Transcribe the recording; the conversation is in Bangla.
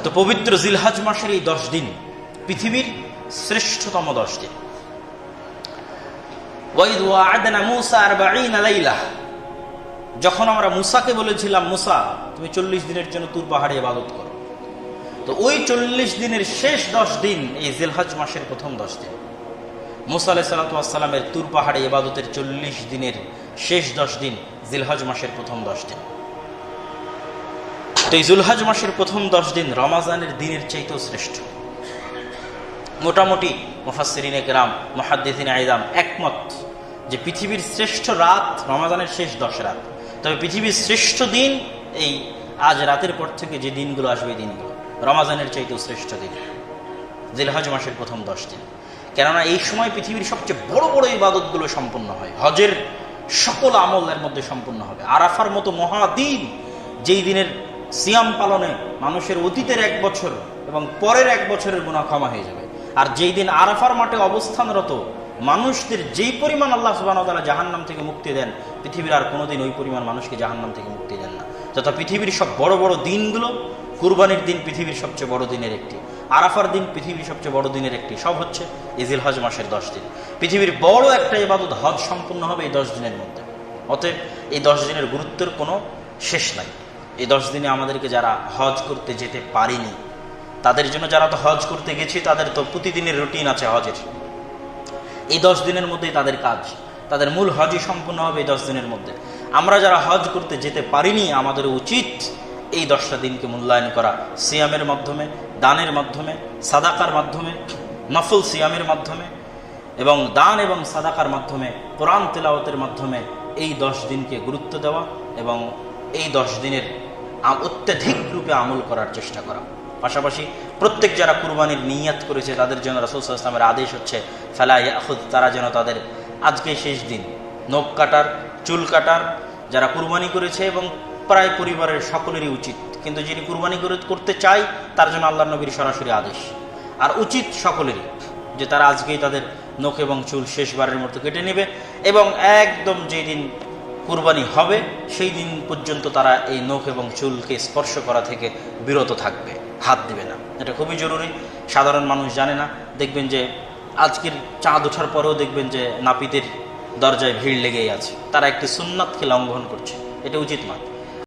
তো পবিত্র জিলহজ মাসের এই 10 দিন পৃথিবীর শ্রেষ্ঠতম 10 দিন। ওয়াইদ ওয়া'আদনা মূসা 40 লাইলা, যখন আমরা মুসাকে বলেছিলাম মুসা তুমি 40 দিনের জন্য তুর পাহাড়ে ইবাদত করো, তো ওই 40 দিনের শেষ 10 দিন এই জিলহজ মাসের প্রথম 10 দিন। মুসা আলাইহিস সালাতু ওয়াস সালামের তুর পাহাড়ে ইবাদতের 40 দিনের শেষ 10 দিন জিলহজ মাসের প্রথম 10 দিন। তো এই জিলহজ মাসের প্রথম 10 দিন রমাজানের দিনের চাইতেও শ্রেষ্ঠ। মোটামুটি মুফাসসিরিনে কেরাম, মুহাদ্দিসিনে আইজাম একমত যে পৃথিবীর শ্রেষ্ঠ রাত রমাজানের শেষ 10 রাত। তবে পৃথিবীর শ্রেষ্ঠ দিন এই আজ রাতের পর থেকে যে দিনগুলো আসবে এই দিনগুলো রমাজানের চাইতেও শ্রেষ্ঠ দিন জিলহজ মাসের প্রথম 10 দিন। কেননা এই সময় পৃথিবীর সবচেয়ে বড় বড় ইবাদতগুলো সম্পন্ন হয়, হজের সকল আমল এর মধ্যে সম্পন্ন হবে। আরাফার মতো মহাদিন, যেই দিনের সিয়াম পালনে মানুষের অতীতের 1 বছর এবং পরের 1 বছরের গুনাহ ক্ষমা হয়ে যাবে। আর যেই দিন আরাফার মাঠে অবস্থানরত মানুষদের যেই পরিমাণ আল্লাহ সুবহানাহু ওয়া তাআলা জাহান্নাম থেকে মুক্তি দেন, পৃথিবীর আর কোনোদিন ওই পরিমাণ মানুষকে জাহান্নাম থেকে মুক্তি দেন না। তথা পৃথিবীর সব বড় বড় দিনগুলো, কুরবানির দিন পৃথিবীর সবচেয়ে বড় দিনের একটি, আরাফার দিন পৃথিবীর সবচেয়ে বড় দিনের একটি, সব হচ্ছে এই জিলহজ মাসের 10 দিন। পৃথিবীর বড় একটা ইবাদত হজ সম্পূর্ণ হবে এই 10 দিনের মধ্যে। অতএব এই 10 দিনের গুরুত্বের কোনো শেষ নাই। এই 10 দিনে আমাদেরকে যারা হজ করতে যেতে পারিনি তাদের জন্য, যারা তো হজ করতে গেছি তাদের তো প্রতিদিনের রুটিন আছে হজের, এই 10 দিনের মধ্যেই তাদের কাজ, তাদের মূল হজই সম্পূর্ণ হবে এই 10 দিনের মধ্যে। আমরা যারা হজ করতে যেতে পারিনি আমাদের উচিত এই 10টা দিনকে মূল্যায়ন করা, সিয়ামের মাধ্যমে, দানের মাধ্যমে, সাদাকার মাধ্যমে, নফল সিয়ামের মাধ্যমে এবং দান এবং সাদাকার মাধ্যমে, কোরআন তেলাওয়াতের মাধ্যমে এই 10 দিনকে গুরুত্ব দেওয়া এবং এই 10 দিনের অত্যাধিক রূপে আমল করার চেষ্টা করা। পাশাপাশি প্রত্যেক যারা কুরবানির নিয়াত করেছে তাদের জন্য রাসূল সাল্লাল্লাহু আলাইহি ওয়াসাল্লামের আদেশ হচ্ছে ফালা ইয়াখুদ, তারা যেন তাদের আজকে শেষ দিন নখ কাটার, চুল কাটার, যারা কুরবানি করেছে এবং প্রায় পরিবারের সকলেরই উচিত, কিন্তু যিনি কুরবানি করতে চায় তার জন্য আল্লাহর নবীর সরাসরি আদেশ, আর উচিত সকলেরই যে তারা আজকেই তাদের নখ এবং চুল শেষবারের মতো কেটে নেবে এবং একদম যেই দিন কুরবানি হবে সেই দিন পর্যন্ত তারা এই নখ এবং চুলকে স্পর্শ করা থেকে বিরত থাকবে, হাত দিবে না। এটা খুবই জরুরি, সাধারণ মানুষ জানে না। দেখবেন যে আজকের চাঁদ ওঠার পরেও দেখবেন যে নাপিতের দরজায় ভিড় লেগেই আছে, তারা একটি সুন্নাতকে লঙ্ঘন করছে, এটা উচিত নয়।